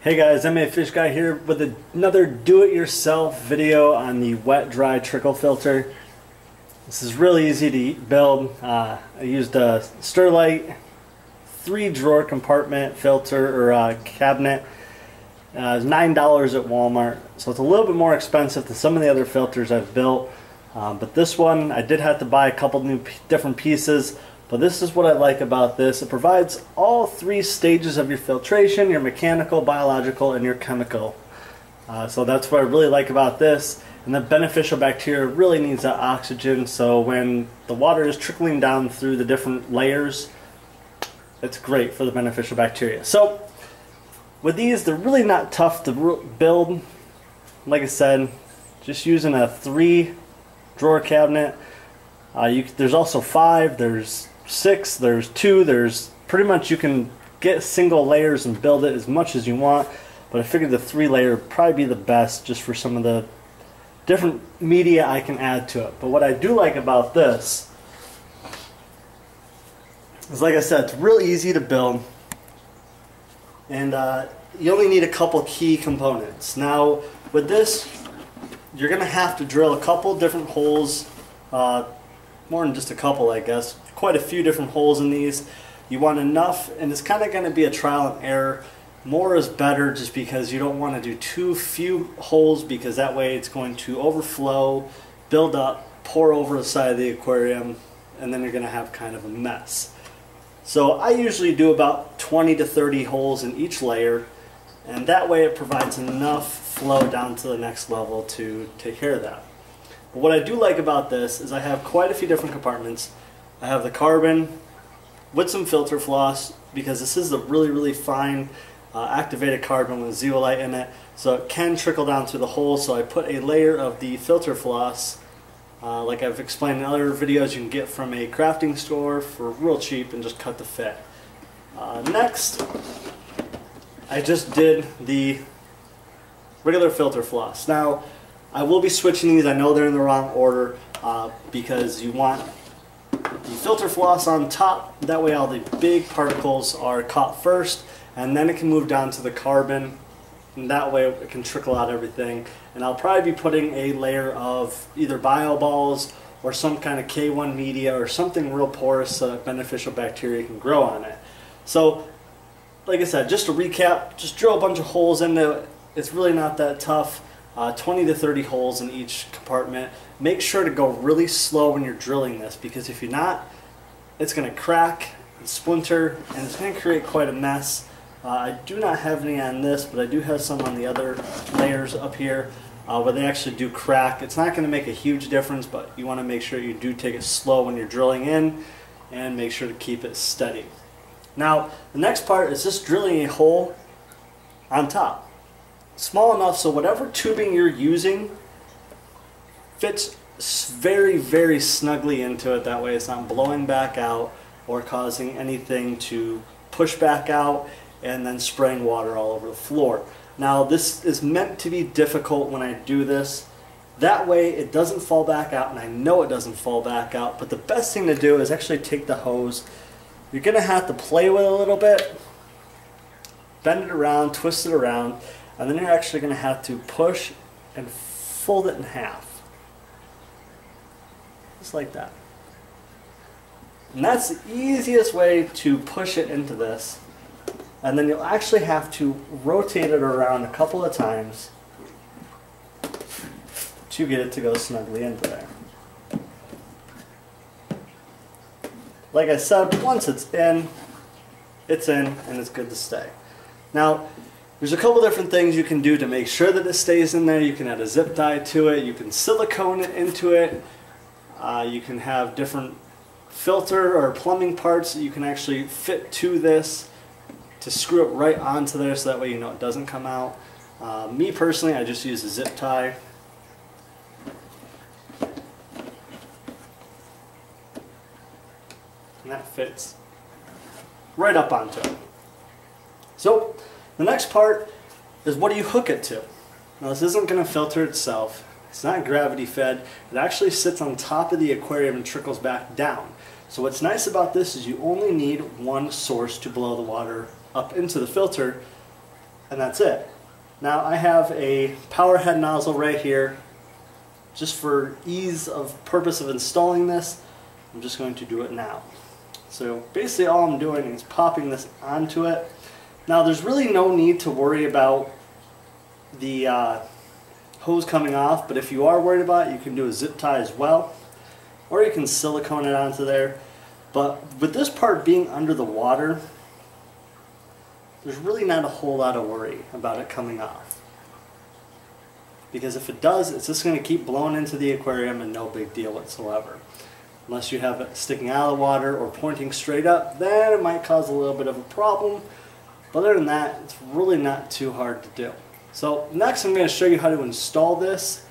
Hey guys, I'm Fish Guy here with another do-it-yourself video on the wet-dry trickle filter. This is really easy to build. I used a Sterlite 3-drawer compartment filter or cabinet. It's $9 at Walmart, so it's a little bit more expensive than some of the other filters I've built. But this one, I did have to buy a couple new different pieces. But this is what I like about this. It provides all 3 stages of your filtration: your mechanical, biological, and your chemical. So that's what I really like about this. And the beneficial bacteria really needs that oxygen, so when the water is trickling down through the different layers, it's great for the beneficial bacteria. So with these, they're really not tough to build. Like I said, just using a 3-drawer cabinet. There's also 5, there's 6, there's 2, there's pretty much you can get single layers and build it as much as you want, but I figured the 3-layer would probably be the best just for some of the different media I can add to it. But what I do like about this is, like I said, it's real easy to build, and you only need a couple key components. Now with this, you're going to have to drill a couple different holes, more than just a couple, I guess. Quite a few different holes in these. You want enough, and it's kind of going to be a trial and error. More is better, just because you don't want to do too few holes, because that way it's going to overflow, build up, pour over the side of the aquarium, and then you're going to have kind of a mess. So I usually do about 20 to 30 holes in each layer, and that way it provides enough flow down to the next level to take care of that. But what I do like about this is I have quite a few different compartments. I have the carbon with some filter floss, because this is a really fine activated carbon with zeolite in it, so it can trickle down through the hole. So I put a layer of the filter floss, like I've explained in other videos, you can get from a crafting store for real cheap, and just cut the fit. Next, I just did the regular filter floss. Now I will be switching these. I know they're in the wrong order, because you want the filter floss on top. That way all the big particles are caught first, and then it can move down to the carbon, and that way it can trickle out everything. And I'll probably be putting a layer of either bio balls or some kind of K1 media or something real porous so that beneficial bacteria can grow on it. So like I said, just to recap, just drill a bunch of holes into it. It's really not that tough. 20 to 30 holes in each compartment. Make sure to go really slow when you're drilling this, because if you're not, it's going to crack and splinter, and it's going to create quite a mess. I do not have any on this, but I do have some on the other layers up here where they actually do crack. It's not going to make a huge difference, but you want to make sure you do take it slow when you're drilling in, and make sure to keep it steady. Now the next part is just drilling a hole on top. Small enough so whatever tubing you're using fits very snugly into it. That way it's not blowing back out or causing anything to push back out and then spraying water all over the floor. Now this is meant to be difficult when I do this. That way it doesn't fall back out, and I know it doesn't fall back out. But the best thing to do is actually take the hose. You're going to have to play with it a little bit, bend it around, twist it around, and then you're actually going to have to push and fold it in half. Just like that. And that's the easiest way to push it into this. And then you'll actually have to rotate it around a couple of times to get it to go snugly into there. Like I said, once it's in, and it's good to stay. Now, there's a couple different things you can do to make sure that it stays in there. You can add a zip tie to it. You can silicone it into it. You can have different filter or plumbing parts that you can actually fit to this to screw it right onto there, so that way you know it doesn't come out. Me personally, I just use a zip tie. And that fits right up onto it. So the next part is, what do you hook it to? Now this isn't going to filter itself. It's not gravity fed. It actually sits on top of the aquarium and trickles back down. So what's nice about this is you only need one source to blow the water up into the filter, and that's it. Now I have a Powerhead nozzle right here. Just for ease of purpose of installing this, I'm just going to do it now. So basically all I'm doing is popping this onto it. Now there's really no need to worry about the hose coming off, but if you are worried about it, you can do a zip tie as well, or you can silicone it onto there. But with this part being under the water, there's really not a whole lot of worry about it coming off. Because if it does, it's just going to keep blowing into the aquarium and no big deal whatsoever. Unless you have it sticking out of the water or pointing straight up, then it might cause a little bit of a problem. But other than that, it's really not too hard to do. So next I'm going to show you how to install this.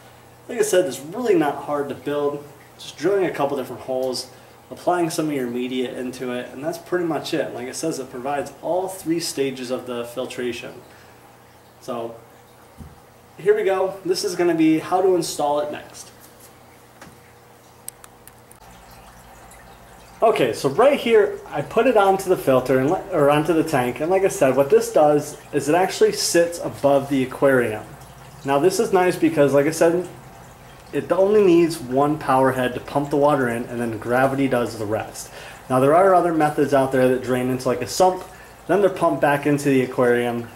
Like I said, it's really not hard to build. Just drilling a couple different holes, applying some of your media into it, and that's pretty much it. Like it says, it provides all 3 stages of the filtration. So here we go. This is going to be how to install it next. Okay, so right here I put it onto the filter or onto the tank, and like I said, what this does is it actually sits above the aquarium. Now this is nice because, like I said, it only needs one power head to pump the water in, and then gravity does the rest. Now there are other methods out there that drain into like a sump, then they're pumped back into the aquarium,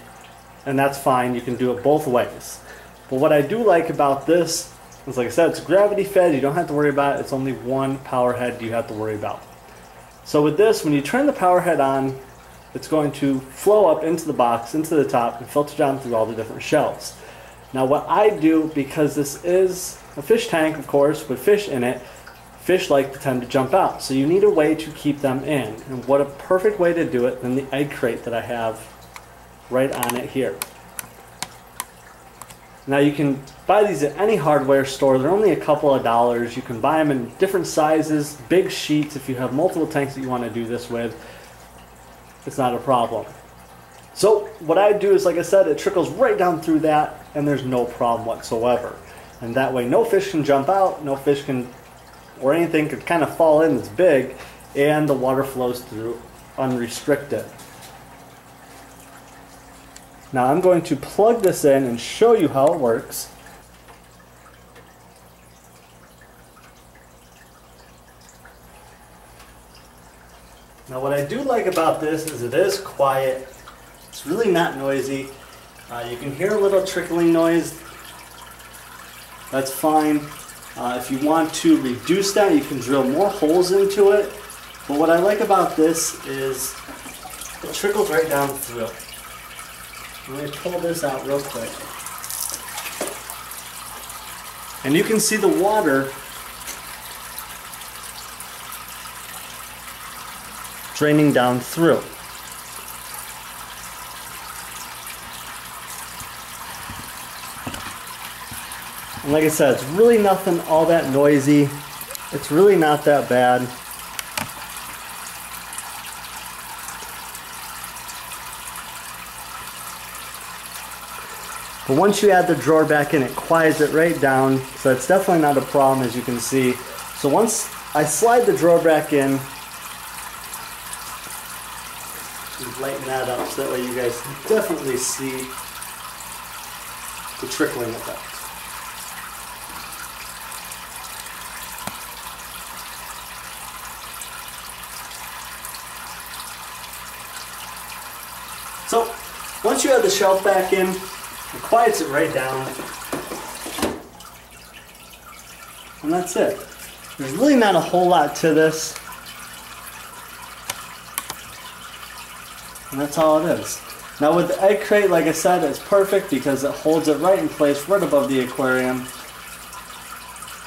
and that's fine. You can do it both ways. But what I do like about this is, like I said, it's gravity fed. You don't have to worry about it. It's only one power head you have to worry about. So with this, when you turn the power head on, it's going to flow up into the box, into the top, and filter down through all the different shelves. Now what I do, because this is a fish tank, of course, with fish in it, fish like to tend to jump out. So you need a way to keep them in. And what a perfect way to do it than the egg crate that I have right on it here. Now you can buy these at any hardware store. They're only a couple of dollars. You can buy them in different sizes, big sheets. If you have multiple tanks that you want to do this with, it's not a problem. So what I do is, like I said, it trickles right down through that, and there's no problem whatsoever. And that way no fish can jump out, no fish can, or anything could kind of fall in that's big, and the water flows through unrestricted. Now I'm going to plug this in and show you how it works. Now what I do like about this is it is quiet. It's really not noisy. You can hear a little trickling noise. That's fine. If you want to reduce that, you can drill more holes into it. But what I like about this is it trickles right down through. Let me pull this out real quick. And you can see the water draining down through. And like I said, it's really nothing all that noisy. It's really not that bad. But once you add the drawer back in, it quiets it right down, so it's definitely not a problem, as you can see. So once I slide the drawer back in, lighten that up so that way you guys can definitely see the trickling effect. So once you have the shelf back in, it quiets it right down, and that's it. There's really not a whole lot to this, and that's all it is. Now with the egg crate, like I said, it's perfect because it holds it right in place, right above the aquarium,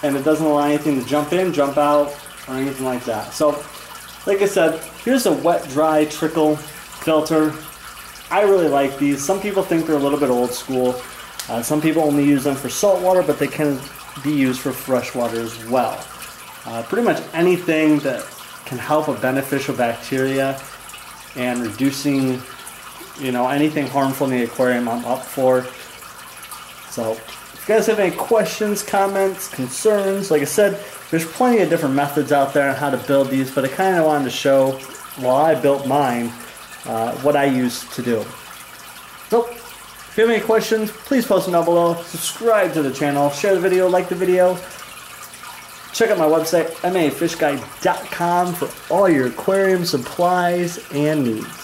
and it doesn't allow anything to jump in, jump out, or anything like that. So, like I said, here's a wet-dry trickle filter. I really like these. Some people think they're a little bit old school. Some people only use them for salt water, but they can be used for freshwater as well. Pretty much anything that can help a beneficial bacteria and reducing, anything harmful in the aquarium, I'm up for. So if you guys have any questions, comments, concerns, like I said, there's plenty of different methods out there on how to build these, but I kind of wanted to show, while I built mine, what I used to do. So If you have any questions, please post them down below. Subscribe to the channel, share the video, like the video. Check out my website, mafishguide.com, for all your aquarium supplies and needs.